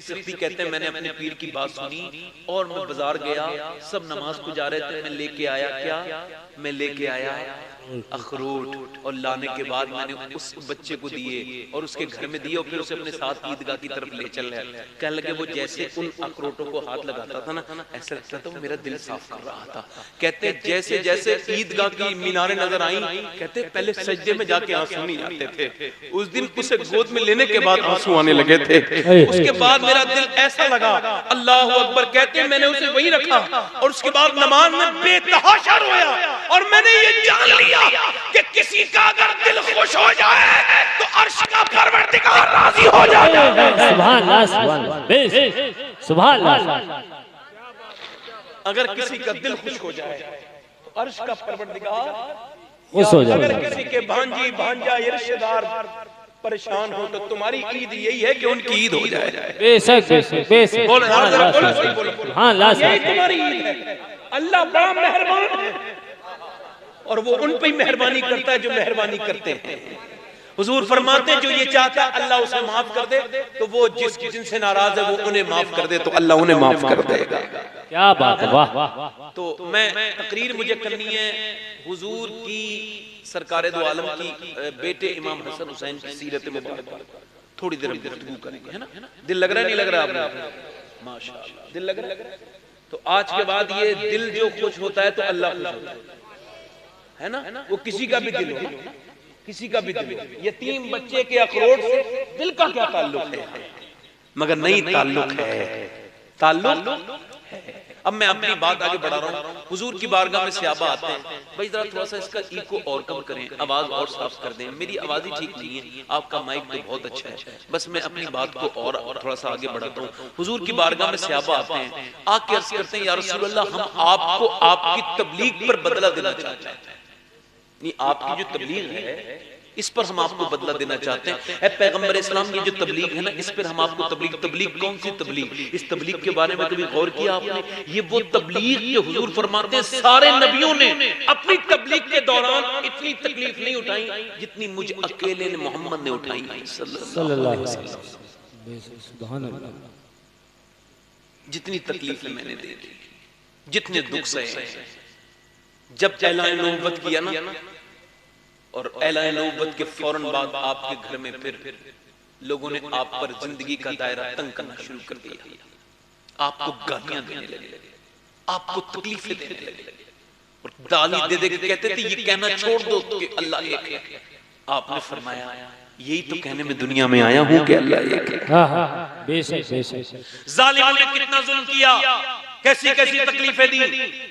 سختی کہتے ہیں میں نے اپنے پیر کی بات سنی اور میں بازار گیا، سب نماز کو جا رہے تھے، میں لے کے آیا کیا؟ میں لے کے آیا اخروٹ، اور لانے کے بعد میں نے اس بچے کو دیے اور اس کے گھر میں دیے اور پھر اسے اپنے ساتھ عیدگاہ کی طرف لے چل رہا۔ کہنے لگے وہ جیسے ان اخروٹوں کو ہاتھ لگاتا تھا نا، ایسا لگتا تھا وہ میرا دل صاف کر رہا تھا۔ کہتے جیسے جیسے عیدگاہ کی میناریں نظر آئیں، کہتے پہلے سجدے میں جا کے آنسو نہیں آتے تھے، اس دن اسے گود میں لینے کے بعد آنسو آنے لگے تھے۔ اس کے بعد میرا دل ایسا لگا، اللہ اکبر، کہتے میں نے اسے وہی رکھا اور اس کے بعد نماز میں بے تحاشا رویا، اور میں نے یہ جان لیا کہ کسی کا اگر دل خوش ہو جائے تو عرش کا پروردگار راضی ہو جائے گا۔ سبحان اللہ، سبحان اللہ، سبحان اللہ۔ اگر کسی کا دل خوش ہو جائے تو عرش کا پروردگار خوش ہو جائے گا۔ اگر کسی کے بھانجی بھانجا یا رشتہ دار پریشان ہو تو تمہاری عید یہی ہے کہ ان کی عید ہو جائے۔ بے شک بے شک بے شک، بولو سبحان اللہ، سبحان اللہ، یہی تمہاری عید ہے۔ اللہ بڑا مہربان ہے اور وہ ان پہ مہربانی کرتا ہے جو مہربانی کرتے ہیں۔ حضور فرماتے ہیں جو یہ چاہتا ہے اللہ اسے معاف کر دے تو وہ جن سے ناراض ہے وہ انہیں معاف کر دے تو اللہ انہیں معاف کر دے گا۔ کیا بات ہے، واہ۔ تو میں تقریر مجھے کرنی ہے حضور کی، سرکار دو عالم کی بیٹے امام حسن حسین کی سیرت مبارک، تھوڑی دیر ہم گفتگو کریں گے، ہے نا؟ دل لگ رہا ہے نہیں لگ رہا آپ نے؟ ماشاءاللہ دل لگ رہا ہے۔ تو آج کے بعد یہ دل جو خوش ہوتا ہے تو اللہ خوش ہوتا ہے نا؟ وہ کسی کا بھی دل ہو نا، کسی کا بھی دل ہو، یتیم بچے کے اخروٹ سے دل کا کیا تعلق ہے؟ مگر نہیں، تعلق ہے، تعلق ہے۔ اب میں اپنی بات آگے بڑھا رہا ہوں۔ حضور کی بارگاہ میں صحابہ آتے ہیں، بھائی ذرا تھوڑا سا اس کا ایکو اور کم کریں، آواز اور صاف کر دیں، میری آواز ہی ٹھیک نہیں ہے، آپ کا مائک تو بہت اچھا ہے، بس میں اپنی بات کو اور تھوڑا سا آگے بڑھاتا ہوں۔ حضور کی بارگاہ میں صحابہ آتے ہیں، آ کے عرض کرتے ہیں یا رسول اللہ ہم آپ کو آپ کی تبلیغ پر بدلہ دینا چاہتے ہیں، نہیں آپ کی جو تبلیغ ہے اس پر ہم آپ کو بدلہ دینا چاہتے ہیں۔ اے پیغمبر اسلام یہ جو تبلیغ ہے نا اس پر ہم آپ کو تبلیغ کون سی تبلیغ؟ اس تبلیغ کے بارے میں کبھی غور کیا آپ نے؟ یہ وہ تبلیغ کہ حضور فرماتے ہیں سارے نبیوں نے اپنی تبلیغ کے دوران اتنی تکلیف نہیں اٹھائی جتنی مجھ اکیلے نے محمد نے اٹھائی صلی اللہ علیہ وسلم۔ سبحان اللہ، جتنی تکلیفیں میں نے دے دی، جتنے دکھ سہے، جب اعلان نبوت کیا نا اور اعلان نبوت کے فوراً بعد آپ کے گھر میں پھر لوگوں نے آپ پر زندگی کا دائرہ تنگ کرنا شروع کر دیا، آپ کو گالیاں دینے لگے، آپ کو تکلیفیں دینے لگے اور گالی دے دے کے کہتے تھے یہ کہنا چھوڑ دو کہ اللہ ایک ہے۔ آپ نے فرمایا یہی تو کہنے میں دنیا میں آیا ہوں کہ اللہ ایک ہے۔ بے شک بے شک۔ ظالموں نے کتنا ظلم کیا، کیسی کیسی تکلیفیں دی،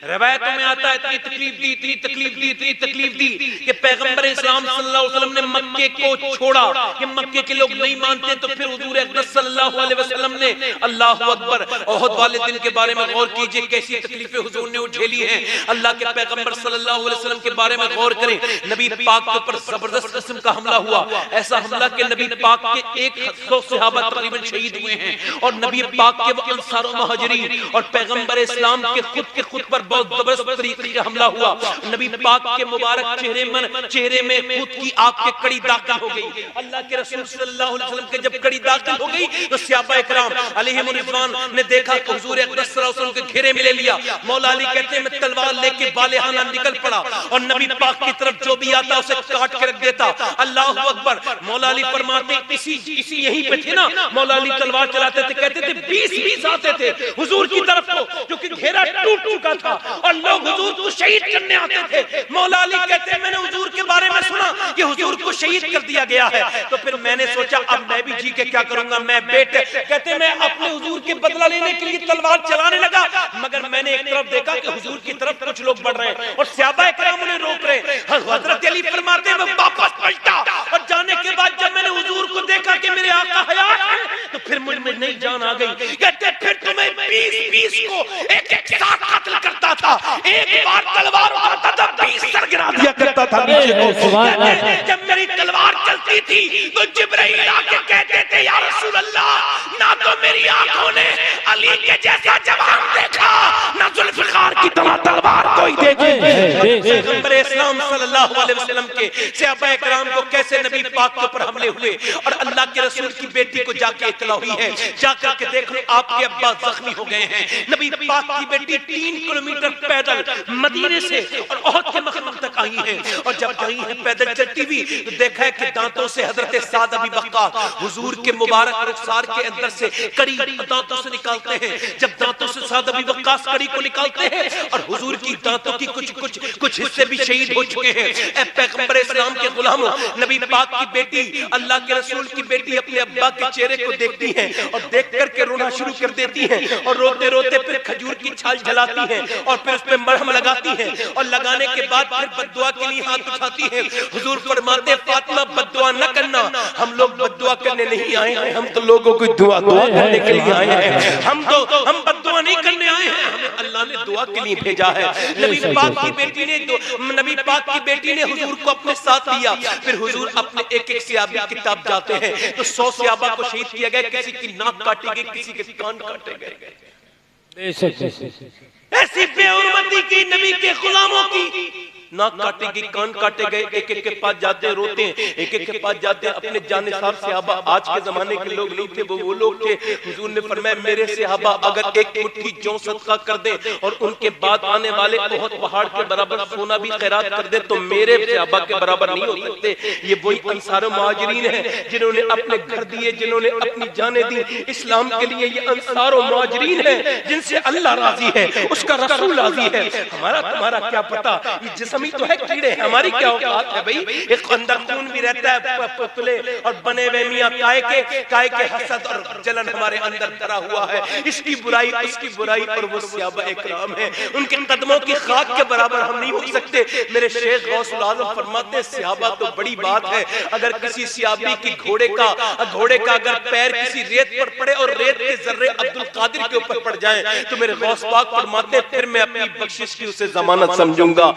روایتوں میں آتا ہے اتنی تکلیف دی، اتنی تکلیف دی، اتنی تکلیف دی کہ پیغمبر اسلام صلی اللہ علیہ وسلم نے مکے کو چھوڑا کہ مکے کے لوگ نہیں مانتے، تو پھر حضور اقدس صلی اللہ علیہ وسلم نے، اللہ اکبر، احد والے دن کے بارے میں غور کیجئے کیسی تکلیفیں حضور نے اٹھیلی ہیں۔ اللہ کے پیغمبر صلی اللہ علیہ وسلم کے بارے میں غور کریں، نبی پاک کے اوپر زبردست قسم کا حملہ ہوا، ایسا حملہ کہ نبی پاک کے 100 صحابہ تقریباً شہید ہوئے ہیں، اور نبی پاک کے وہ انصار و مہاجرین اور پیغمبر اسلام کے خود پر بہت زبردست طریقے کا حملہ ہوا۔ نبی پاک کے مبارک چہرے میں خود کی آگ کے کڑی داخل ہو گئی۔ اللہ کے رسول صلی اللہ علیہ وسلم کے جب کڑی داخل ہو گئی تو صحابہ اکرام علیہم الرضوان نے دیکھا کہ حضور اقدس صلی اللہ علیہ وسلم کے گھیرے میں لے لیا۔ مولا علی کہتے ہیں میں تلوار لے کے بالہانہ نکل پڑا اور نبی پاک کی طرف جو بھی آتا اسے کاٹ کے رکھ دیتا۔ اللہ اکبر، مولا علی فرماتے ہیں اسی یہیں پہ تھے نا، مولا علی تلوار چلاتے تھے، کہتے تھے 20 آتے تھے حضور کی طرف کو کیونکہ گھیرا ٹوٹ چکا تھا اور لوگ حضور کو شہید کرنے آتے تھے۔ مولا علی کہتے ہیں میں نے حضور کے بارے میں سنا کہ حضور کو شہید کر دیا گیا ہے، تو پھر میں نے سوچا اب میں بھی جی کے کیا کروں گا، میں بیٹے کہتے ہیں میں اپنے حضور کے بدلہ لینے کے لیے تلوار چلانے لگا، مگر میں نے ایک طرف دیکھا کہ حضور کی طرف کچھ لوگ بڑھ رہے ہیں اور صحابہ اکرام انہیں روک رہے ہیں۔ حضرت علی فرماتے ہیں میں واپس پلٹا اور جانے کے بعد جب میں نے حضور کو دیکھا کہ میرے آقا حیات ہیں تو پھر مجھ میں نئی جان آ گئی۔ کہتے ہیں پھر تمہیں 20 کو ایک ساتھ قتل کرتا تھا، ایک بار تلوار اٹھاتا تھا 20 سر گرا دیا کرتا تھا نیچے کو۔ جب میری تلوار چلتی تھی تو جبرائیل آ کے کہتے تھے یا رسول اللہ نہ تو میری آنکھوں نے علی کے جیسا جوان دیکھا نہ ذوالفقار کی طرح تلوار کوئی دیکھے. پیغمبر اسلام صلی اللہ علیہ وسلم کے صحابہ کرام کو کیسے نبی پاک کے اوپر حملے ہوئے اور اللہ کے رسول کی بیٹی کو جا کے اطلاع ہوئی ہے, جا کر کے دیکھ لو آپ کے ابا زخمی ہو گئے ہیں. نبی پاک کی بیٹی 3 کلومیٹر پیدل مدینے سے اور احد کے مقام تک آئی ہیں, اور جب آئی ہیں پیدل چلتی ہوئی تو دیکھا ہے کہ دانتوں سے حضرت سعد ابی وقاص حضور کے مبارک رخسار کے اندر سے کڑی دانتوں سے نکالتے ہیں. جب دانتوں سے سعد ابی وقاص کڑی کو نکالتے ہیں اور حضور کی دانتوں کی کچھ حصے بھی شہید ہو چکے ہیں. اے پیغمبر اسلام کے غلاموں, نبی پاک کی بیٹی اللہ کے رسول کی بیٹی اپنے ابا کے چہرے کو دیکھتی ہیں اور دیکھ کر کے رونا شروع کر دیتی ہیں, اور روتے روتے پھر کھجور کی چھال جلاتی ہیں اور پھر اس پہ مرہم لگاتی ہیں, اور لگانے کے بعد پھر بد دعا کے لیے ہاتھ اٹھاتی ہیں. حضور فرماتے فاطمہ بد دعا نہ کرنا, ہم لوگ بد دعا کرنے نہیں آئے ہیں, ہم تو لوگوں کو دعا کرنے کے لیے آئے ہیں. ہم بد دعا نہیں کرنے آئے ہیں, ہمیں اللہ نے دعا کے لیے بھیجا ہے. نبی پاک کی بیٹی نے حضور کو اپنے ساتھ لیا. پھر حضور اپنے ایک صحابی کی طرف جاتے ہیں تو 100 صحابہ کو شہید کیا گیا, کسی کی ناک کاٹی گئی, کسی کے کان کاٹے گئے. ایسی بے حرمتی کی نبی کے غلاموں کی ناک کاٹے گئی, کان کاٹے گئے. ایک ایک کے پاس جاتے ہیں, روتے ہیں, ایک ایک کے پاس جاتے ہیں. اپنے جانثار صحابہ آج کے زمانے کے لوگ نہیں تھے, وہ لوگ تھے. حضور نے فرمایا میرے صحابہ اگر ایک مٹھی جو صدقہ کر دیں اور ان کے بعد آنے والے احد پہاڑ کے برابر سونا بھی خیرات کر دیں تو میرے صحابہ کے برابر نہیں ہو سکتے. یہ وہی انصار و مہاجرین ہیں جنہوں نے اپنے گھر دیے, جنہوں نے اپنی جانیں دی اسلام کے لیے. یہ انصار و مہاجرین ہیں جن سے اللہ راضی ہے, اس کا رسول راضی ہے. ہمارا تمہارا کیا پتا, یہ جسم تو ہے کیڑے, ہماری کیا اوقات ہے بھئی. ایک اندر خون بھی رہتا ہے پتلے اور بنے ہوئے میاں کائے کے حسد اور جلن ہمارے اندر دھرا ہوا ہے. اس کی برائی اس کی برائی, اور وہ صحابہ اکرام ہیں, ان کے قدموں کی خاک کے برابر ہم نہیں ہو سکتے. میرے شیخ غوث العظم فرماتے ہیں صحابہ تو بڑی بات ہے, اگر کسی صحابی کی گھوڑے کا اگر پیر کسی ریت پر پڑے اور ریت کے ذرے عبدالقادر کے اوپر پڑ جائیں تو میرے غوث پاک فرماتے ہیں پھر میں اپنی بخشش کی اسے ضمانت سمجھوں گا.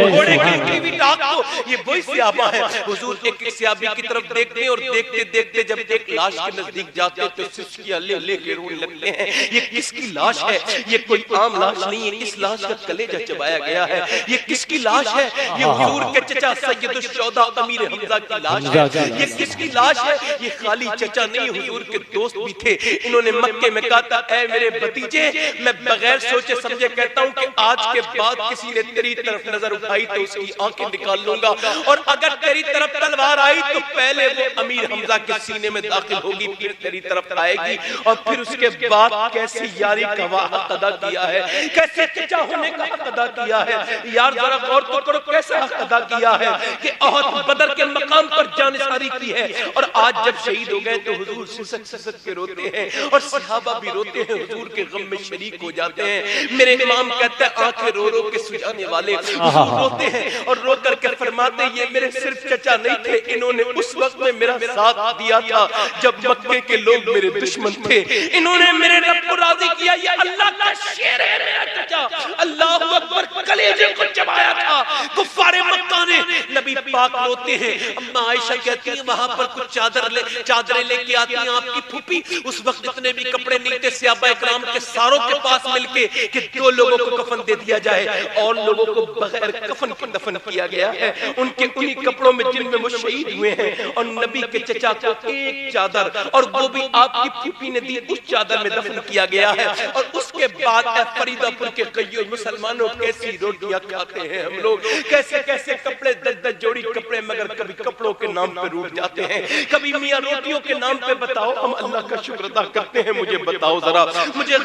گھوڑے کی بھی ٹاک کو یہ وہی صحابہ ہیں. حضور ایک صحابی کی طرف دیکھتے ہیں اور دیکھتے دیکھتے جب ایک لاش کے نزدیک جاتے ہیں تو سسکیاں لے کے رونے لگتے ہیں. یہ کس کی لاش ہے؟ یہ کوئی عام لاش نہیں ہے, اس لاش کا کلیجہ چبایا گیا ہے. یہ کس کی لاش ہے؟ یہ حضور کے چچا سید الشہداء امیر حمزہ کی لاش ہے. یہ کس کی لاش ہے؟ یہ خالی چچا نہیں, حضور کے دوست بھی تھے. انہوں نے مکے میں کہا تھا اے میرے بھتیجے, میں بغیر سوچے سمجھے کہتا ہوں کہ آج کے بعد کسی نے تیری طرف نظر اٹھائی تو اس کی آنکھیں نکال لوں گا, اور اگر تیری طرف تلوار آئی تو پہلے وہ امیر حمزہ کے سینے میں داخل ہوگی, پھر تیری طرف آئے گی, اور پھر اس کے بعد کیسی یاری کا حق ادا کیا ہے, کیسے چچا ہونے کا حق ادا کیا ہے. یار ذرا غور تو کرو کیسا حق ادا کیا ہے کہ احد بدر کے مقام پر جانثاری کی ہے, اور آج جب شہید ہو گئے تو حضور سسک کے روتے ہیں اور صحابہ بھی روتے ہیں, حضور کے غم میں شریک ہو جاتے ہیں. میرے امام کہتا ہے آنکھیں رو رو کے سجانے والے حضور روتے ہیں اور رو کر کے فرماتے یہ میرے صرف چچا نہیں تھے, انہوں نے اس وقت میں میرا ساتھ دیا تھا جب مکے کے لوگ میرے دشمن تھے, انہوں نے میرے رب کو راضی کیا. یہ اللہ کا شیر ہے میرا چچا, اللہ اکبر, کلیجے کو چبایا تھا کفار مکہ نے. نبی پاک روتے ہیں. اما عائشہ کہتی ہیں وہاں پر کچھ چادریں لے کے آتی ہیں آپ کی پھوپھی. اس وقت اتنے بھی کپڑے نہیں تھے, صحابہ اکرام کے ساروں کے پاس مل کے کہ 2 لوگوں کو کفن دے دیا جائے, اور لوگوں کو بغیر کفن کے دفن کیا گیا ہے. ان کے انہی کپڑوں میں جن میں وہ شہید ہوئے ہیں, اور نبی کے چچا کو ایک چادر, اور وہ بھی آپ کی پھوپھی نے دی, اس چادر میں دفن کیا گیا ہے. اور اس کے بعد اے فریدہ پور کے قیوم مسلمانوں کیسی روٹیاں کھاتے ہیں ہم لوگ, کیسے کیسے کپڑے, 10 جوڑی کپڑے, مگر کبھی کپڑوں کے نام پہ روٹ جاتے ہیں, کبھی میاں روٹیوں کے نام پہ. بتاؤ ہم اللہ کا شکر ادا کرتے ہیں؟ مجھے بتاؤ ذرا, مجھے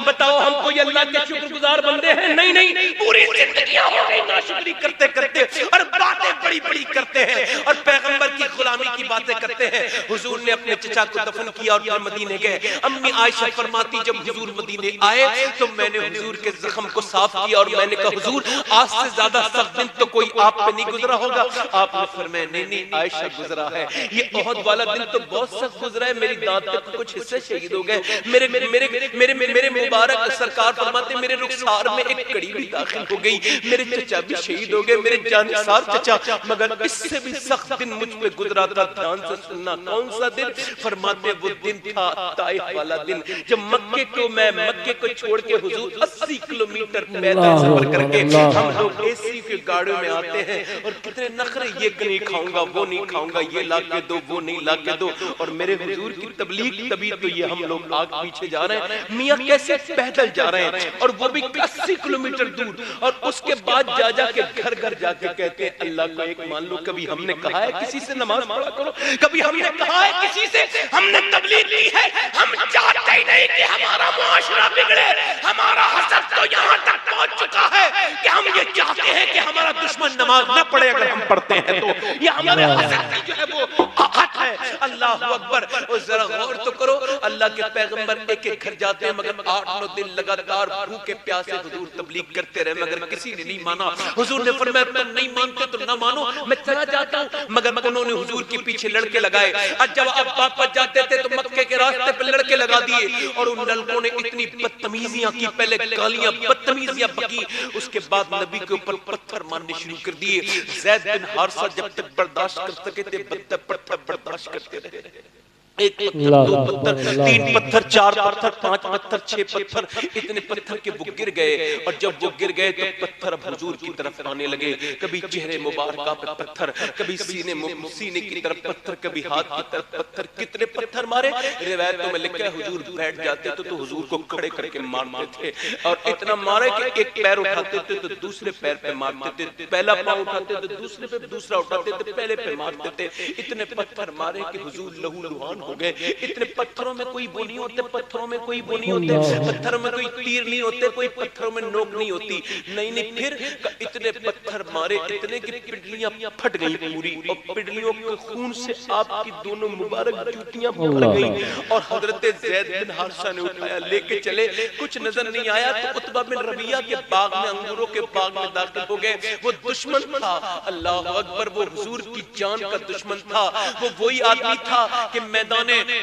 بتاؤ ہم کوئی اللہ کے شکر گزار بندے ہیں؟ نہیں, پوری زندگیاں ہو گئی ناشکری کرتے کرتے, اور باتیں بڑی بڑی کرتے ہیں, اور پیغمبر کی غلامی کی باتیں کرتے ہیں. حضور نے اپنے چچا کو دفن کیا اور پھر مدینے گئے. امی عائشہ فرماتی جب حضور مدینے آئے تو میں نے حضور کے زخم کو صاف کیا, اور میں نے کہا حضور آج سے زیادہ سخت دن تو کوئی آپ پہ نہیں گزرا ہوگا. آپ نے فرمایا نہیں عائشہ گزرا ہے, یہ احد والا دن تو بہت سخت گزرا ہے, میری دانت کے کچھ حصے شہید ہو گئے. میرے مبارک سرکار فرماتے میرے رخسار میں ایک کڑی بھی داخل ہو گئی, میرے چچا بھی شہید ہو گئے, میرے جانثار چچا, مگر اس سے بھی سخت دن دن مجھ پہ گزرا تھا دھیان سے سننا کون سا دن فرماتے وہ دن تھا طائف والا دن جب مکے کو چھوڑ کے حضور 80 کلومیٹر پیدل سفر کر کے ہم لوگ اے سی کے گاڑیوں میں آتے ہیں اور کتنے نخرے یہ نہیں کھاؤں گا وہ نہیں کھاؤں گا یہ لا کے دو وہ نہیں لا کے دو اور میرے حضور کی تبلیغ تبھی تو یہ ہم لوگ آگ پیچھے جا رہے ہیں میاں کیسے پیدل جا رہے ہیں اور وہ بھی 80 کلومیٹر دور اور اس کے بعد جا کے گھر جا کے کہتے ہیں اللہ کو ایک مان لو کبھی ہم نے کہا ہے کسی سے نماز پڑھا کرو کبھی ہم نے کہا ہے کسی سے ہم نے تبلیغ کی ہے ہم چاہتے ہی نہیں کہ ہمارا معاشرہ بگڑے ہمارا حسد تو یہاں تک پہنچ چکا ہے کہ ہم یہ چاہتے ہیں کہ ہمارا دشمن نماز نہ پڑھے اگر ہم پڑھتے ہیں تو یہ ہمارے حسد کی جو ہے وہ حق ہے اللہ اکبر اور ذرا غور تو کرو اللہ کے پیغمبر ایک ایک گھر جاتے ہیں مگر 8-9 دن لگاتار بھوکے پیاسے حضور تبلیغ کرتے رہے مگر کسی نے نہیں مانا حضور نے فرمایا تم نہیں مانتے تو نہ مانو میں چلا جاتا ہوں مگر انہوں نے حضور کے پیچھے لڑکے لگائے اور جب اب واپس جاتے تھے تو مکے کے راستے پہ لڑکے لگا دیے اور ان لڑکوں نے اتنی بدتمیزیاں کی پہلے گالیاں بدتمیزیاں بکی اس کے بعد نبی کے اوپر پتھر مارنے شروع کر دیے زید بن حارثہ جب تک برداشت کر سکے تھے پتھر برداشت کرتے رہے ایک پتھر دو پتھر تین پتھر چار پتھر پانچ پتھر چھ پتھر اتنے پتھر کے وہ گر گئے اور جب وہ گر گئے تو پتھر اب حضور کی طرف آنے لگے کبھی چہرے مبارکہ پہ پتھر کبھی سینے کی طرف پتھر کبھی ہاتھ کی طرف پتھر کتنے پتھر مارے روایتوں میں لکھا ہے حضور بیٹھ جاتے تو حضور کو کھڑے کر کے مارتے تھے اور اتنا مارے کہ ایک پیر اٹھاتے تھے تو دوسرے پیر پہ مارتے تھے پہلا پاؤں اٹھاتے تو دوسرے پہ دوسرا اٹھاتے تھے پہلے پہ مارتے تھے اتنے پتھر مارے کہ حضور لہو لہان ہو گئے اتنے پتھروں میں کوئی بو نہیں ہوتے پتھروں میں کوئی بو نہیں ہوتے پتھروں میں کوئی تیر نہیں ہوتے کوئی پتھروں میں نوک نہیں ہوتی نہیں پھر اتنے پتھر مارے اتنے کہ پڈلیاں پھٹ گئی پوری اور پڈلیوں کے خون سے آپ کی دونوں مبارک جوتیاں پھٹ گئی اور حضرت زید بن حارثہ نے اٹھایا لے کے چلے کچھ نظر نہیں آیا تو عتبہ بن ربیعہ کے باغ میں انگوروں کے باغ میں داخل ہو گئے وہ دشمن تھا اللہ اکبر وہ حضور کی جان کا دشمن تھا وہ وہی آدمی تھا کہ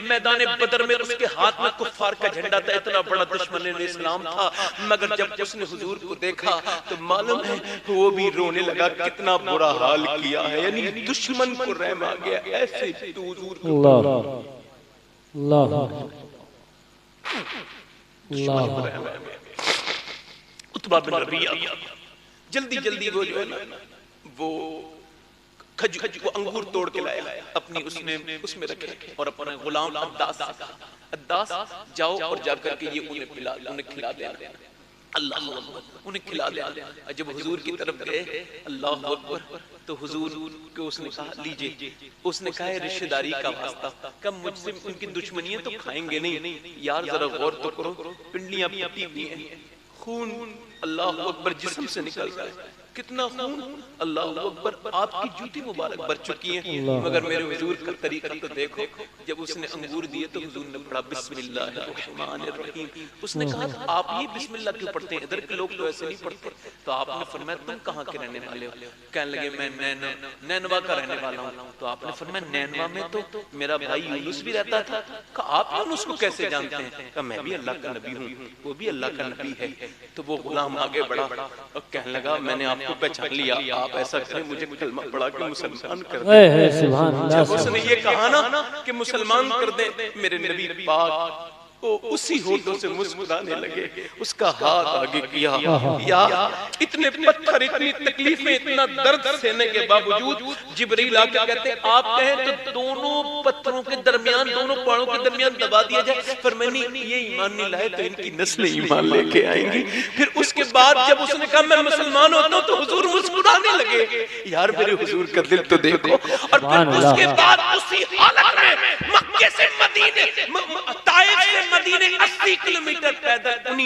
میدان بدر میں اس کے ہاتھ میں کفار کا جھنڈا تھا اتنا بڑا دشمن اسلام تھا مگر جب اس نے حضور کو دیکھا تو معلوم ہے وہ بھی رونے لگا کتنا برا حال کیا ہے یعنی دشمن کو رحم آ گیا ایسے تو حضور کو اللہ عتبہ بن ربیعہ جلدی وہ جو ہے نا وہ انگور توڑ کے لائے اپنی اس میں رکھے اور اپنے غلام عداس جاؤ اور جا کر کے یہ انہیں کھلا دیا اللہ اکبر انہیں کھلا دیا جب حضور کی طرف گئے اللہ اکبر تو حضور کو اس نے کہا لیجئے اس نے کہا ہے رشتہ داری کا واسطہ کم مجھ سے ان کی دشمنیاں تو کھائیں گے نہیں یار ذرا غور تو کرو پنڈلیاں پھٹی ہوئی ہیں خون اللہ اکبر جسم سے نکل رہا ہے کتنا خون اللہ اکبر آپ کی جوتی مبارک بھر چکی ہیں مگر میرے حضور کا طریقہ تو دیکھو جب اس نے انگور دیے تو حضور نے پڑھا بسم اللہ الرحمن الرحیم اس نے کہا آپ یہ بسم اللہ کیوں پڑھتے ہیں ادھر کے لوگ تو ایسے نہیں پڑھتے تو آپ نے فرمایا تم کہاں کے رہنے والے ہو کہنے لگے میں نینوا کا رہنے والا ہوں تو آپ نے فرمایا نینوا میں تو میرا بھائی یونس بھی رہتا تھا کہا آپ یونس کو کیسے جانتے ہیں کہا میں بھی اللہ کا نبی ہوں وہ بھی اللہ کا نبی ہے تو وہ غلام آگے بڑھا اور کہنے لگا میں نے آپ کو پہچان لیا آپ ایسا کریں مجھے کلمہ پڑھا کے مسلمان کر دیں جب اس نے یہ کہا نا کہ مسلمان کر دیں میرے نبی پاک اسی ہونٹوں سے مسکرانے لگے اس کا ہاتھ آگے کیا یا اتنے پتھر اتنی تکلیفیں اتنا درد سہنے کے باوجود جبریل آ کے کہتے ہیں آپ کہیں تو دونوں پتھروں کے درمیان دونوں پہاڑوں کے درمیان دبا دیا جائے پر میں نہیں یہ ایمان نہیں لائے تو ان کی نسلیں ایمان لے کے آئیں گی پھر اس کے بعد جب اس نے کہا میں مسلمان ہوتا ہوں تو حضور مسکرانے لگے یار میرے حضور کا دل تو دیکھو اور پھر اس کے بعد اسی حالت میں مکے سے مدینے طائف سے مدینے 80 کلومیٹر پیدل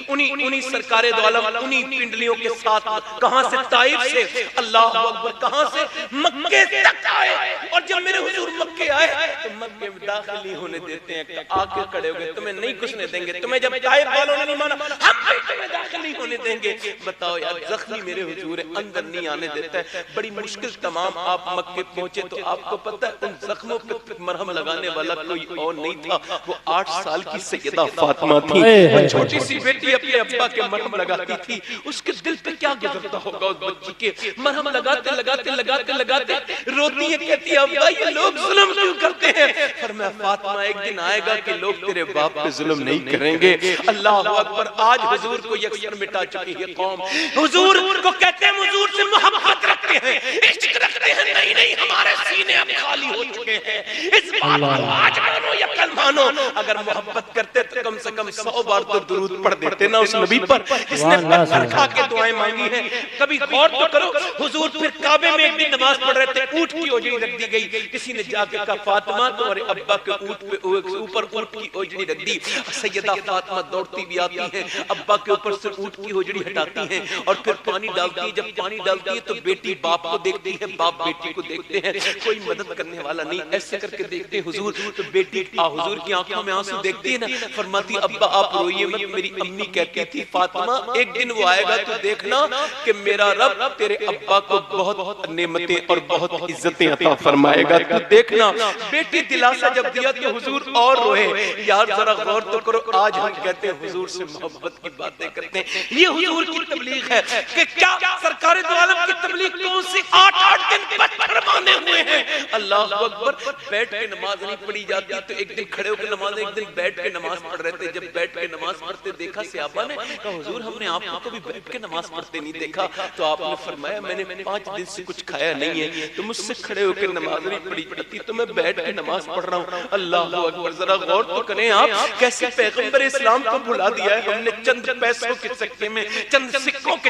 انہی سرکار دو عالم انہی پنڈلیوں کے ساتھ کہاں سے طائف سے اللہ اکبر کہاں سے مکے تک آئے اور جب میرے حضور مکے آئے تو مکے میں داخل نہیں ہونے دیتے ہیں آکے کھڑے ہو گئے تمہیں نہیں گھسنے دیں گے تمہیں جب طائف والوں نے نہیں مانا ہم بھی تمہیں داخل نہیں ہونے دیں گے بتاؤ یار زخمی میرے حضور اندر نہیں آنے دیتا ہے بڑی مشکل تمام آپ مکے پہنچے تو آپ کو پتہ ہے ان زخموں پہ مرہم لگانے والا کوئی اور نہیں تھا، وہ 8 سال کی سیدہ فاطمہ تھی۔ وہ چھوٹی سی بیٹی اپنے ابا کے مرہم لگاتی تھی، اس کے دل پہ کیا گزرتا ہوگا اس بچی کے، مرہم لگاتے لگاتے لگاتے لگاتے روتی ہے، کہتی ہے ابا یہ لوگ ظلم کیوں کرتے ہیں؟ فرمایا فاطمہ ایک دن آئے گا کہ لوگ تیرے باپ پہ ظلم نہیں کریں گے۔ اللہ اکبر، آج حضور کو یکسر مٹا چکی ہے قوم، حضور کو کہتے ہیں حضور سے محبت رکھتے ہیں، عشق رکھتے ہیں، نہیں نہیں ہمارے سینے اب خالی ہو چکے ہیں، اس بات کو آج مانو یا کل مانو، اگر محبت کرتے تو کم سے کم 100 بار تو درود پڑھ دیتے نا اس نبی پر جس نے پتھر کھا کے دعائیں مانگی ہیں۔ کبھی غور تو کرو، حضور پھر کعبے میں ایک دن نماز پڑھ رہے تھے، اونٹ کی اوجڑی رکھ دی گئی، کسی نے جا کے کہا فاطمہ تمہارے ابا کے اونٹ پہ اوپر اونٹ کی اوجڑی رکھ دی۔ سیدہ فاطمہ دوڑتی بھی آتی ہیں، ابا کے اوپر سے اونٹ کی اوجڑی ہٹاتی ہیں اور پھر پانی ڈالتی ہے۔ جب پانی ڈالتی ہے تو بیٹی باپ کو دیکھتی ہے، باپ بیٹی کو دیکھتے ہیں، کوئی مدد کرنے والا نہیں، ایسے کر کے دیکھتے ہیں حضور، تو بیٹی حضور کی آنکھوں میں آنسو دیکھتی ہے نا، فرماتی ابا آپ روئیے مت، میری امی کہتی تھی فاطمہ ایک دن وہ آئے گا تو دیکھنا کہ میرا رب تیرے ابا کو بہت نعمتیں اور بہت عزتیں عطا فرمائے گا، تو دیکھنا۔ بیٹی دلاسا جب دیا تو حضور اور روئے۔ یار ذرا غور تو کرو، آج ہم کہتے ہیں حضور سے محبت کی باتیں کرتے ہیں، یہ حضور کی تبلیغ ہے کہ کیا سرکار دو عالم کی تبلیغ کون سی 8 دن پتھر باندھے ہوئے ہیں۔ اللہ اکبر، بیٹھ کے نماز نہیں پڑھی جاتی تو ایک دن کھڑے ہو کے نماز، ایک دن بیٹھ کے نماز پڑھ رہے تھے، جب بیٹھ کے نماز پڑھتے دیکھا صحابہ نے کہا حضور ہم نے آپ کو کبھی بیٹھ کے نماز پڑھتے نہیں دیکھا، تو آپ نے فرمایا میں نے 5 دن سے کچھ کھایا نہیں ہے تو مجھ سے کھڑے ہو کے نماز نہیں پڑھی جاتی تو میں بیٹھ کے نماز پڑھ رہا ہوں۔ اللہ اکبر، ذرا غور تو کریں آپ کیسے پیغمبر اسلام کو بھلا دیا ہے ہم نے، چند پیسوں کے چکر میں، چند سکوں کے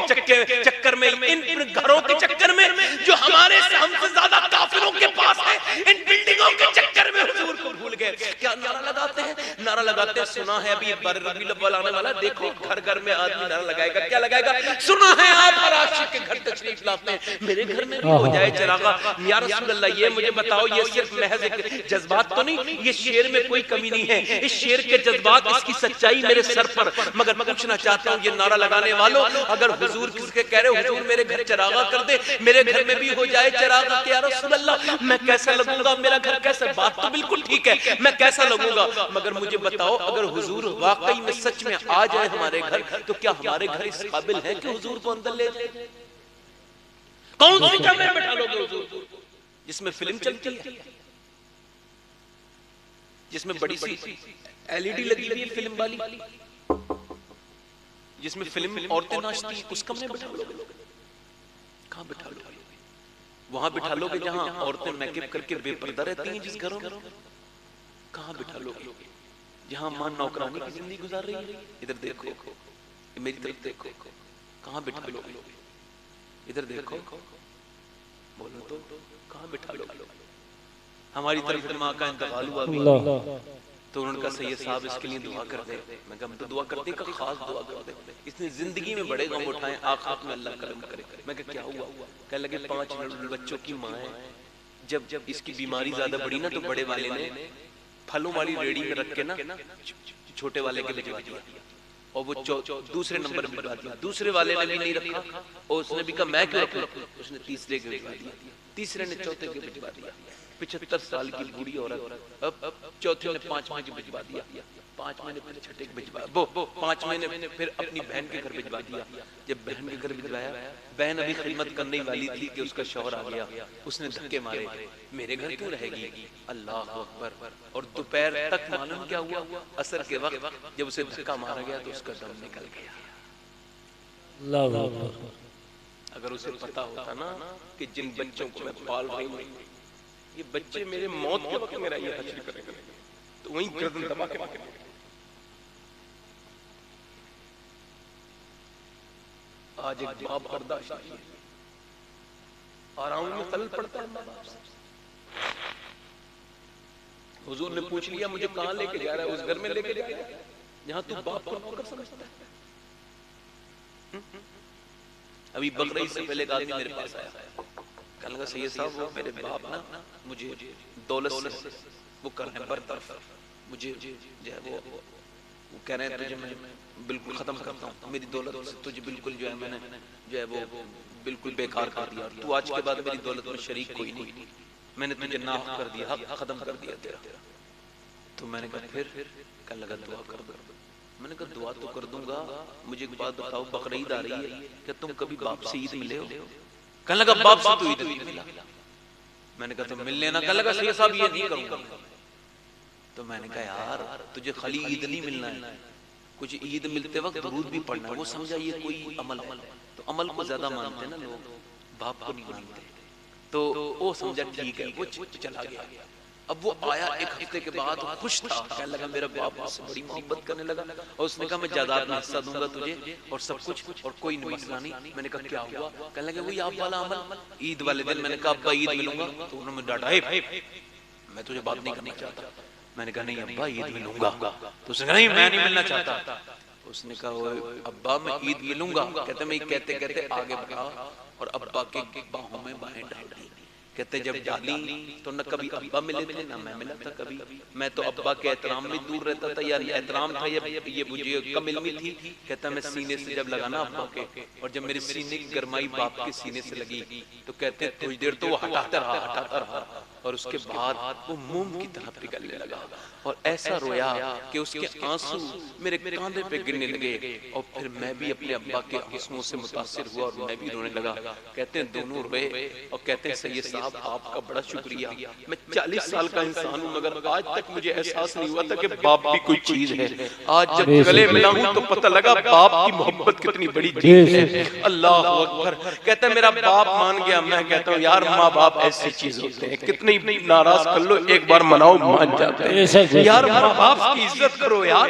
چکر میں، ان گھروں کے چکر میں جو ہمارے سے ہم سے زیادہ کافروں کے پاس ہے، ان بلڈنگوں کے چکر میں حضور کو بھول گئے۔ کیا نعرہ لگاتے ہیں؟ نعرہ لگاتے ہیں، سنا ہے ابھی ربیع الاول آنے والا، دیکھو گھر گھر میں آدمی نعرہ لگائے گا، کیا لگائے گا؟ سنا ہے آپ ہر عاشق کے گھر تشریف لاتے ہیں، میرے گھر میں بھی ہو جائے چراغا۔ یا رسول اللہ یہ مجھے بتاؤ، یہ صرف محض جذبات تو نہیں، یہ شعر میں کوئی کمی نہیں ہے، اس شعر کے جذبات، اس کی سچائی میرے سر پر، مگر پوچھنا چاہتا ہوں یہ نعرہ لگانے والوں، اگر حضور کس کے کہہ رہے ہو حضور میرے گھر چراغا کر دے، میرے گھر میں بھی ہو جائے چراغا، کہ یا رسول اللہ میں کیسا لگوں گا، میرا گھر کیسا، بات تو بالکل ٹھیک ہے میں کیسا لگوں گا، مگر مجھے بتاؤ اگر حضور واقعی میں سچ میں آ جائے ہمارے گھر تو کیا ہمارے گھر اس قابل ہے کہ حضور کو اندر لے جائے؟ کون سی کیمرے بٹھا لو گے حضور جس میں فلم چلتی ہے، جس میں بڑی سی LED لگی ہوئی ہے فلم والی، جس میں فلم عورتیں ناچتی ہیں، اس کمرے بٹھا لو گے؟ کہاں بٹھا لو گے؟ وہاں بٹھا لو گے جہاں عورتیں میک اپ کر کے بے پردہ رہتی ہیں جس گھروں میں؟ کہاں بٹھا لو گے؟ جہاں ماں نوکرانی کی زندگی گزار رہی ہے؟ ادھر دیکھو، میری طرف دیکھو، کہاں بٹھا لو گے؟ ادھر دیکھو، بولو تو کہاں بٹھا لو گے؟ ہماری طرف ماں کا انتقال ہوا بھی تو انہوں نے کہا سید صاحب اس کے لیے دعا کر دے، میں کہا ہم تو دعا کرتے ہیں کہ خاص دعا کر دے، اس نے زندگی میں بڑے غم اٹھائیں، آخرت میں اللہ کرم کرے۔ میں کہا کیا ہوا؟ کہنے لگے 5 بچوں کی ماں ہے، جب اس کی بیماری زیادہ بڑی نا تو بڑے والے نے پھلوں والی ریڑی میں رکھ کے نا چھوٹے والے کے بھجوا دیا، اور وہ دوسرے نمبر میں بھجوا دیا، دوسرے والے نے بھی نہیں رکھا اور اس نے بھی کہا میں کیوں رکھوں، اس نے تیسرے کے بھجوا دیا، تیسرے نے چوتھے کے بھجوا دیا، 75 سال کی بوڑھی عورت، اب چوتھے نے 5 کے بھجوا دیا، 5 نے پھر چھٹے کے بھجوا، 5 نے پھر اپنی بہن کے گھر بھجوا دیا۔ جب بہن کے گھر بھجوایا، بہن ابھی خدمت کرنے والی تھی کہ اس کا شوہر آ گیا، اس نے دھکے مارے، میرے گھر کیوں رہے گی؟ اللہ اکبر، اور دوپہر تک معلوم کیا ہوا؟ عصر کے وقت جب اسے دھکا مارا گیا تو اس کا دم نکل گیا۔ اللہ اکبر، اگر اسے پتا ہوتا نا کہ جن بچوں کو میں پال رہی ہوں یہ بچے میرے موت کے وقت میرا یہ حشر کریں گے تو وہیں گردن دبا کے باقی آج ایک باپ برداشت نہیں ہے، آرام میں خلل پڑتا ہے ماں باپ سے۔ حضور نے پوچھ لیا مجھے کہاں لے کے جا رہا ہے؟ اس گھر میں لے کے جا رہا ہے جہاں تو باپ کو نوکر سمجھتا ہے۔ ابھی بقرعید سے پہلے ایک آدمی میرے پاس آیا، کہنے لگا سید صاحب وہ میرے باپ نا مجھے دولت سے وہ کر رہے ہیں برطرف، مجھے جو ہے وہ کہہ رہے ہیں تجھے میں بالکل ختم کرتا ہوں، میری دولت سے تجھے بالکل جو ہے میں نے جو ہے وہ بالکل بیکار کر دیا، تو آج کے بعد میری دولت میں شریک کوئی نہیں، میں نے تجھے ناحق کر دیا، حق ختم کر دیا تیرا۔ تو میں نے کہا پھر کہنے لگا دعا کر دو. میں نے کہا دعا تو کر دوں گا, مجھے ایک بات بتاؤ, بقرعید آ رہی ہے, کیا تم کبھی باپ سے عید ملے ہو؟ کہنے لگا باپ سے تو عید نہیں ملا. میں نے کہا تو مل لینا. کہنے لگا سید صاحب یہ نہیں کروں گا. تو میں نے کہا یار تجھے خالی عید نہیں ملنا ہے, کچھ عید ملتے وقت درود بھی پڑھنا ہے. وہ سمجھا یہ کوئی عمل ہے, تو عمل کو زیادہ مانتے ہیں نا لوگ, باپ کو نہیں مانتے. تو وہ سمجھا ٹھیک ہے, وہ چلا گیا. اب وہ آیا ایک ہفتے کے بعد, خوش تھا, کہنے لگا میرا باپ مجھ سے بڑی محبت کرنے لگا, اور اس نے کہا میں جائیداد میں حصہ دوں گا تجھے اور سب کچھ, اور کوئی مسئلہ نہیں. میں نے کہا کیا ہوا؟ کہنے لگا وہی آپ والا عمل عید والے دن. میں نے کہا ابا عید ملوں گا؟ تو انہوں نے ڈانٹا میں تجھے بات نہیں کرنا چاہتا. میں نے کہا نہیں ابا عید ملوں گا. تو اس نے کہا نہیں میں نہیں ملنا چاہتا. اس نے کہا ابا میں عید ملوں گا. کہتے میں کہتے کہتے آگے بڑھا اور ابا کے باہوں میں باہیں ڈال دی. کہتے جب ڈالی تو نہ کبھی ابا ملے تھے نہ میں ملا تھا کبھی. میں تو ابا کے احترام میں دور رہتا تھا, یا احترام تھا یہ مجھے کم علمی تھی. کہتا میں سینے سے جب لگانا ابا کے, اور جب میرے سینے کی گرمائی باپ کے سینے سے لگی, تو کہتے کچھ دیر تو وہ ہٹاتا رہا, اور اس کے بعد وہ موم کی طرح پگھلنے لگا, اور ایسا رویا کہ اس کے آنسو میرے کاندھے پہ گرنے لگے. اور پھر میں بھی اپنے ابا کے آنسوؤں سے متاثر ہوا اور میں بھی رونے لگا. کہتے ہیں دونوں روئے اور کہتے ہیں سید صاحب آپ کا بڑا شکریہ, میں 40 سال کا انسان ہوں مگر آج تک مجھے احساس نہیں ہوا تھا کہ باپ بھی کوئی چیز ہے. آج جب گلے ملا ہوں تو پتہ لگا باپ کی محبت کتنی بڑی چیز ہے. اللہ اکبر. کہتا ہے میرا باپ مان گیا. میں کہتا ہوں یار ماں باپ ایسی چیز ہوتے ہیں, کتنی ناراض کر لو ایک بار مناؤ مان جاتے ہیں. یار ماں باپ کی عزت کرو یار.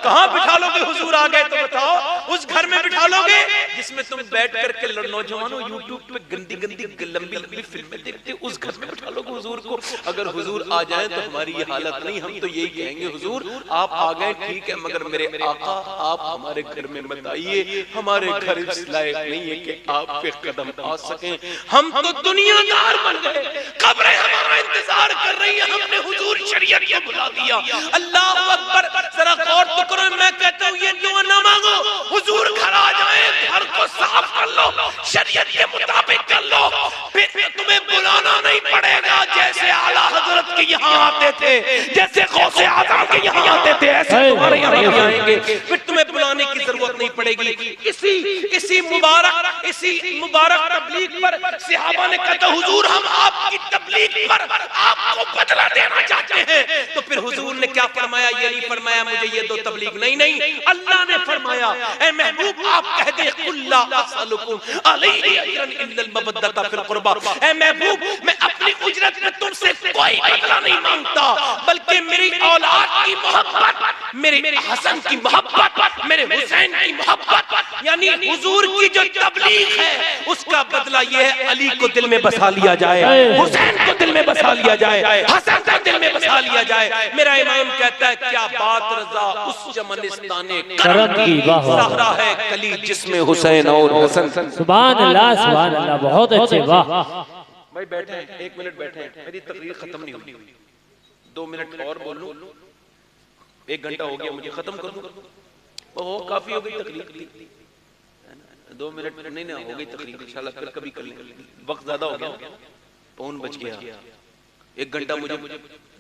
کہاں بٹھا لو گے حضور آ گئے تو بتاؤ, اس گھر میں بٹھا لو گے جس میں تم بیٹھ کر کے نوجوانوں یوٹیوب پہ گندی گندی لمبی لمبی فلمیں دیکھتے, اس گھر میں بٹھا لو گے حضور کو. اگر حضور آ جائیں تو ہماری یہ حالت نہیں, ہم تو یہی کہیں گے حضور آپ آ گئے ٹھیک ہے, مگر میرے آقا آپ ہمارے گھر میں مت آئیے, ہمارے گھر اس لائق نہیں ہے کہ آپ پہ قدم آ سکیں. ہم تو دنیا دار بن گئے, قبریں ہمارا انتظار کر رہی ہیں, ہم نے حضور شریعت کو بلا دیا. اللہ اکبر. ذرا غور تو کرو, میں کہتا ہوں یہ دعا نہ مانگو, حضور گھر آ جائیں, گھر کو صاف کر لو, شریعت کے مطابق کر لو, پھر تمہیں بلانا نہیں پڑے گا. جیسے اعلیٰ حضرت کے یہاں آتے تھے, جیسے غوث اعظم کے یہاں آتے تھے, ایسے تمہارے یہاں بھی آئیں گے. پھر تمہیں بلانے کی ضرورت نہیں پڑے گی. اسی مبارک تبلیغ پر صحابہ نے کہا حضور ہم آپ کی تبلیغ پر آپ کو بدلہ دینا چاہتے ہیں. تو پھر حضور نے کیا فرمایا؟ یہ نہیں فرمایا مجھے یہ دو تبلیغ, نہیں, اللہ نے فرمایا اے محبوب آپ کہہ دیں قل لا اسألکم علیہ اجرا الا المودۃ فی القربى. اے محبوب میں اپنی اجرت میں تم سے کوئی بدلہ نہیں مانگتا, بلکہ میری اولاد کی محبت, میرے حسن کی محبت, میرے حسین کی محبت, یعنی حضور کی جو تبلیغ ہے اس کا بدلہ یہ ہے علی کو دل میں بسا لیا جائے, حسین کو دل میں بسا لیا جائے, حسن کو دل میں بسا لیا جائے. میرا امام کہتا ہے کیا بات رضا اس چمنستان کرم کی, زہرا ہے کلی جس میں حسین اور حسن. سبحان اللہ بہت اچھے. واہ بھائی بیٹھیں, 1 منٹ بیٹھیں, میری تقریر ختم نہیں ہوئی, 2 منٹ اور بول لوں, 1 گھنٹہ ہو گیا مجھے ختم کر دوں. اوہ کافی ہو گئی تقریر, 2 منٹ نہیں ہو گئی تقریر, انشاءاللہ پھر کبھی کر لیں, وقت زیادہ ہو گیا, پون بچ گیا. 1 گھنٹہ مجھے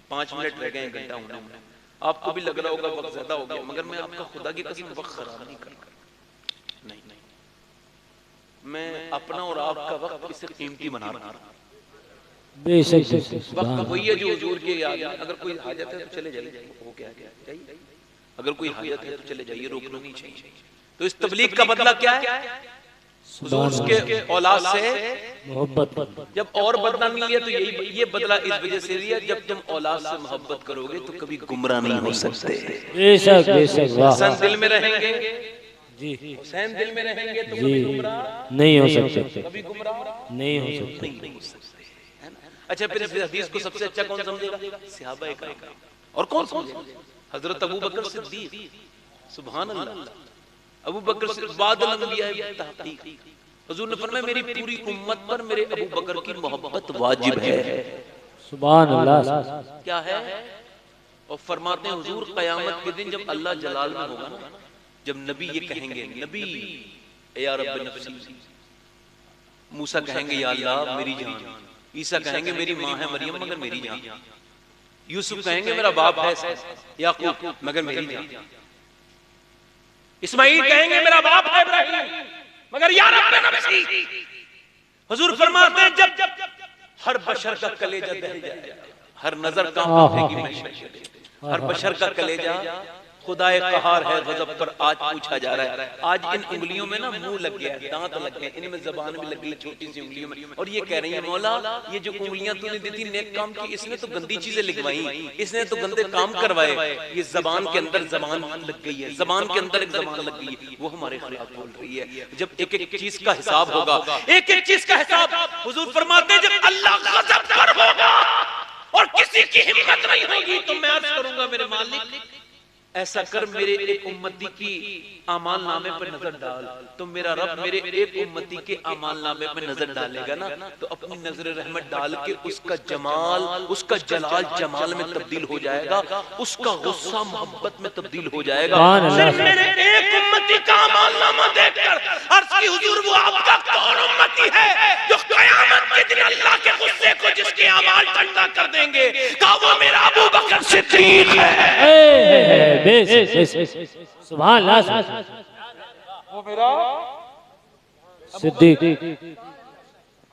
5 منٹ رہ گئے, 1 گھنٹہ ہونے میں. آپ کو بھی لگ رہا ہوگا وقت زیادہ ہو گیا, مگر میں آپ کا خدا کی قسم وقت خراب نہیں کرتا. نہیں, میں اپنا اور آپ کا وقت اس سے قیمتی بنا رہا ہوں. بے شک وقت وہی ہے جو حضور کے یاد ہے. اگر کوئی حاجت ہے تو چلے جائیے, ہو گیا جائیے, اگر کوئی حاجت ہے تو چلے جائیے, روکنا نہیں چاہیے. تو اس تبلیغ کا بدلہ کیا ہے؟ حضور کے اولاد سے محبت. جب اور بدلہ نہیں لیا تو یہ بدلہ اس وجہ سے لیا, جب تم اولاد سے محبت کرو گے تو کبھی گمراہ نہیں ہو سکتے. بے شک حسن دل میں رہیں گے, حسین دل میں رہیں گے تو کبھی گمراہ نہیں ہو سکتے, کبھی گمراہ نہیں ہو سکتے. اچھا پھر اس حدیث کو سب سے اچھا کون سمجھے گا؟ صحابہ کرام. اور کون سمجھے گا؟ حضرت ابو بکر صدیق. سبحان اللہ. ابو بکر صدیق بعد الانبیاء تحقیق. حضور نے فرمایا میری پوری امت پر میرے ابو بکر کی محبت واجب ہے. سبحان اللہ. کیا ہے؟ اور فرماتے ہیں حضور قیامت کے دن جب اللہ جلال میں ہوگا نا, جب نبی یہ کہیں گے, نبی یا رب نفسی, موسیٰ کہیں گے یا اللہ میری جان, عیسیٰ کہیں گے میری ماں ہے مریم مگر میری جان, یوسف کہیں گے میرا باپ ہے یعقوب مگر میری جان، اسماعیل کہیں گے میرا باپ ہے ابراہیم مگر یا رب نفسی۔ حضور فرماتے ہیں جب ہر بشر کا کلیجہ دہل جائے، ہر نظر کام اٹھے گی محشر، ہر بشر کا کلیجہ خدائے قہار ہے غضب پر آج پوچھا جا رہا ہے۔ آج ان انگلیوں میں نا منہ لگ گیا ہے، دانت لگ گئے، ان میں زبان بھی لگ گئی چھوٹی سی انگلیوں میں، اور یہ کہہ رہی ہیں مولا یہ جو انگلیاں تو نے دی تھی نیک کام کی، اس نے تو گندی چیزیں لکھوائیں، اس نے تو گندے کام کروائے، یہ زبان کے اندر زبان لگ گئی ہے، زبان کے اندر ایک زبان لگ گئی ہے، وہ ہمارے خلاف بول رہی ہے۔ جب ایک ایک چیز کا حساب ہوگا، ایک ایک چیز کا حساب، حضور فرماتے ہیں جب اللہ غضب پر ہوگا اور کسی کی ہمت نہیں ہوگی تو میں عرض کروں گا میرے مالک ایسا کر میرے ایک امتی کی اعمال نامے پر نظر ڈال، تو میرا رب میرے ایک امتی کے اعمال نامے پر نظر ڈالے گا نا تو اپنی نظر رحمت ڈال کے اس کا جمال، اس کا جلال جمال میں تبدیل ہو جائے گا، اس کا غصہ محبت میں تبدیل ہو جائے گا۔ صرف میرے ایک امتی کا اعمال نامہ دیکھ کر عرض کی حضور وہ آپ کا کون امتی ہے جو قیامت کے دن اللہ کے غصے کو جس کے اعمال ٹھنڈا کر دیں گے، کہا وہ میرا ابو بکر صدیق ہے۔ سبحان اللہ، وہ میرا صدیق۔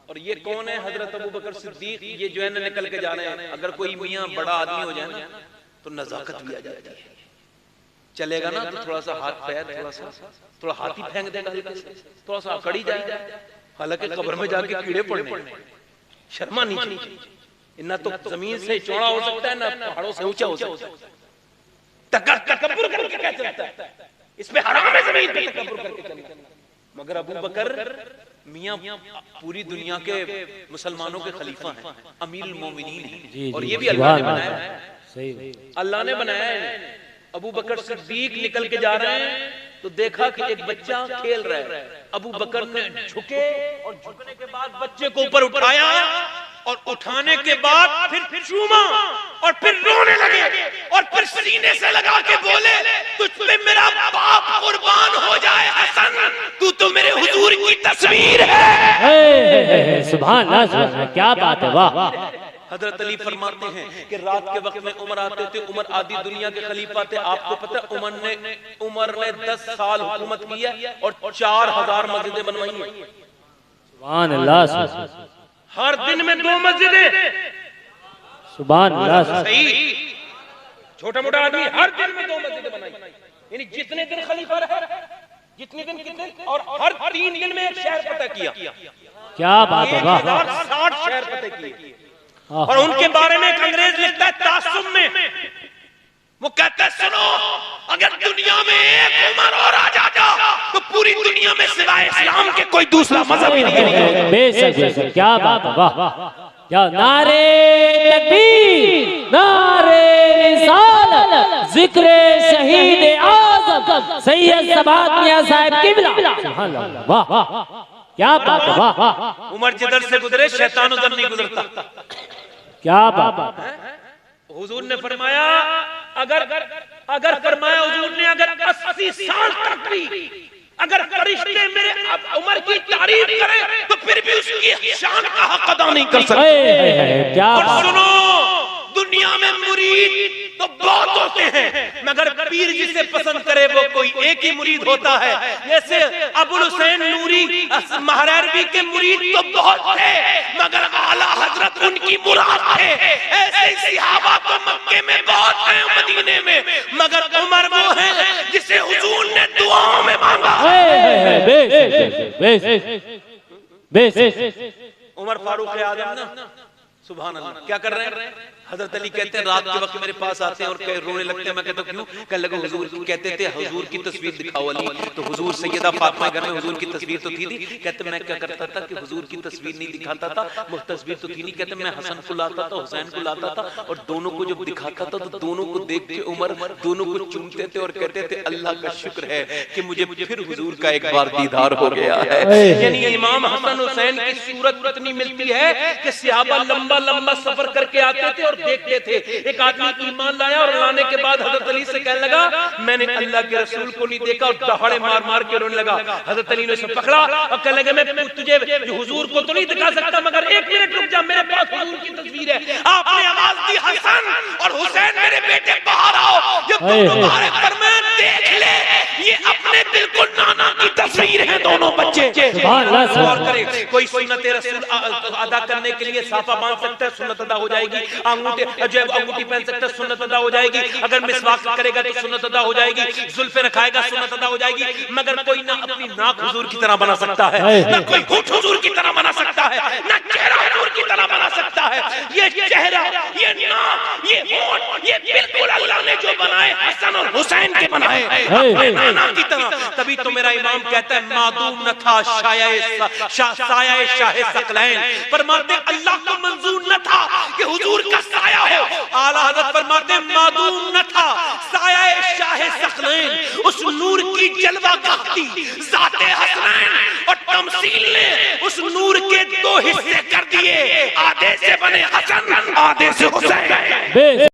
اور یہ کون ہے؟ حضرت ابو بکر صدیق۔ یہ جو ہے نا نکل کے جا رہے ہیں، اگر کوئی میاں بڑا آدمی ہو جائے نا تو نزاکت بھی آ جاتی ہے، چلے گا نا تو تھوڑا سا ہاتھ پیر تھوڑا ہاتھ ہی پھینک دے گا، تھوڑا سا اکڑی جائے، حالانکہ قبر میں جا کے کیڑے پڑنے، شرما نہیں چاہیے، نہ تو زمین سے چوڑا ہو سکتا ہے نہ پہاڑوں سے اونچا ہو سکتا ہے، تکبر کر کے کیا چلتا ہے، اس پہ حرام ہے زمین پہ تکبر کر کے چلتا ہے۔ مگر ابو بکر میاں پوری دنیا کے مسلمانوں کے خلیفہ ہیں، امیر المومنین ہیں، اور یہ بھی اللہ نے بنایا ہے، اللہ نے بنایا ہے۔ ابو بکر صدیق نکل کے جا رہے ہیں تو دیکھا کہ ایک بچہ کھیل رہا ہے، ابو بکر نے جھکے اور جھکنے کے بعد بچے کو اوپر اٹھایا اور اٹھانے کے بعد پھر چوما اور پھر رونے لگے اور پھر سینے سے لگا کے بولے تجھ پہ میرا باپ قربان ہو جائے حسن، تو میرے حضور کی تصویر ہے۔ سبحان اللہ، کیا بات ہے، واہ۔ حضرت علی فرماتے ہیں کہ رات کے وقت میں عمر آتے تھے، عمر آدھی دنیا کے خلیفہ تھے، آپ کو پتہ عمر نے 10 سال حکومت کی ہے اور 4000 مسجدیں بنوائی ہیں۔ سبحان اللہ، ہر دن میں 2 مسجدیں، سبحان اللہ، صحیح، چھوٹا موٹا آدمی ہر دن میں 2 مسجدیں بنائی، یعنی جتنے دن خلیفہ رہے، جتنے دن کتنے، اور ہر 3 دن میں ایک شہر فتح کیا، کیا بات ہے، واہ۔ 1060 شہر فتح کیے۔ اور ان کے بارے میں ایک انگریز لکھتا ہے تعصب میں، وہ کہتا ہے سنو اگر دنیا میں ایک عمر اور آ جاتا تو پوری دنیا میں سوائے اسلام کے کوئی دوسرا مذہب ہی نہیں ہے۔ بے شک، کیا بات ہے، واہ۔ کیا نعرے تکبیر، نعرے رسالت، ذکر شہید اعظم سید سبات میاں صاحب قبلہ، سبحان اللہ، واہ، کیا بات ہے، واہ۔ عمر جدھر سے گزرے شیطان ادھر نہیں گزرتا، کیا بات ہے۔ حضور نے فرمایا اگر فرمایا حضور نے اگر 80 سال تک بھی اگر فرشتے میرے عمر کی تعریف کریں تو پھر بھی اس کی شان کا حق ادا نہیں کر سکتے۔ اور سنو دنیا میں مرید تو بہت ہوتے ہیں مگر پیر جسے پسند کرے وہ کوئی ایک ہی مرید ہوتا ہے۔ جیسے ابو الحسین نوری مہرروی کے مرید تو بہت تھے مگر اعلیٰ حضرت ان کی مراد تھے۔ ایسے ہی صحابہ تو مکے میں بہت ہیں، مدینے میں، مگر عمر وہ ہیں جسے حضور نے دعاؤں میں مانگا۔ عمر فاروق اعظم نا، سبحان اللہ، کیا کر رہے ہیں؟ حضرت علی کہتے ہیں رات کے وقت میرے پاس آتے ہیں اور رونے لگتے ہیں، میں کہتا ہوں کیوں؟ کہنے لگا حضور کہتے تھے حضور کی تصویر دکھاؤ علی، تو حضور سیدہ فاطمہ گھر میں حضور کی تصویر تو تھی نہیں، کہتے میں کیا کرتا تھا کہ حضور کی تصویر نہیں دکھاتا تھا، وہ تصویر تو تھی نہیں، کہتے میں حسن کو لاتا تھا حسین کو لاتا تھا اور دونوں کو جب دکھاتا تھا تو دونوں کو دیکھ کے عمر دونوں کو چومتے تھے اور کہتے تھے اللہ کا شکر ہے کہ مجھے پھر حضور کا ایک بار دیدار ہو گیا ہے۔ یعنی امام حسن حسین کی صورت اتنی ملتی ہے کہ صحابہ لمبا لمبا سفر کر کے آتے تھے اور دیکھتے تھے. ایک آدمی ایمان لایا اور لانے کے بعد حضرت علی سے کہنے لگا میں نے اللہ کے رسول کو نہیں دیکھا, اور دہاڑے مار مار کے رونے لگا. حضرت علی نے اسے پکڑا اور کہنے لگا میں تجھے حضور کو تو نہیں دکھا سکتا مگر ایک منٹ رک جا, میرے پاس حضور کی تصویر ہے. آپ نے آواز دی حسن اور حسین میرے بیٹے باہر آؤ, یہ دونوں باہر فرمایا دیکھ لے یہ اپنے بالکل نانا کی تصویر ہیں دونوں بچے. غور کریں, کوئی سنت رسول ادا کرنے کے لیے صافہ باندھ سکتا ہے, سنت ادا ہو جائے گی. انگوٹھی پہن سکتا ہے, سنت ادا ہو جائے گی. اگر مسواک کرے گا تو سنت ادا ہو جائے گی. زلفیں رکھائے گا سنت ادا ہو جائے گی. مگر کوئی نہ اپنی ناک حضور کی طرح بنا سکتا ہے, نہ کوئی ہونٹ حضور کی طرح بنا سکتا ہے, نہ چہرہ حضور کی طرح بنا سکتا ہے. یہ چہرہ, یہ ناک, یہ ہونٹ, یہ بالکل اللہ نے جو بنائے حسن اور حسین کے بنائے اپنے نانا کی طرح. تبھی تو میرا امام کہتا ہے معدوم نہ تھا سایہ شاہ ثقلین. فرماتے اللہ کو منظور نہ تھا کہ حضور کا سایہ ہو. اعلیٰ حضرت فرماتے معدوم نہ تھا سایہ شاہ ثقلین. اس نور کی جلوہ گاہتی ذات حسنین اور تمثیل نے اس نور کے دو حصے کر دیے, آدھے سے بنے حسن آدھے سے حسین.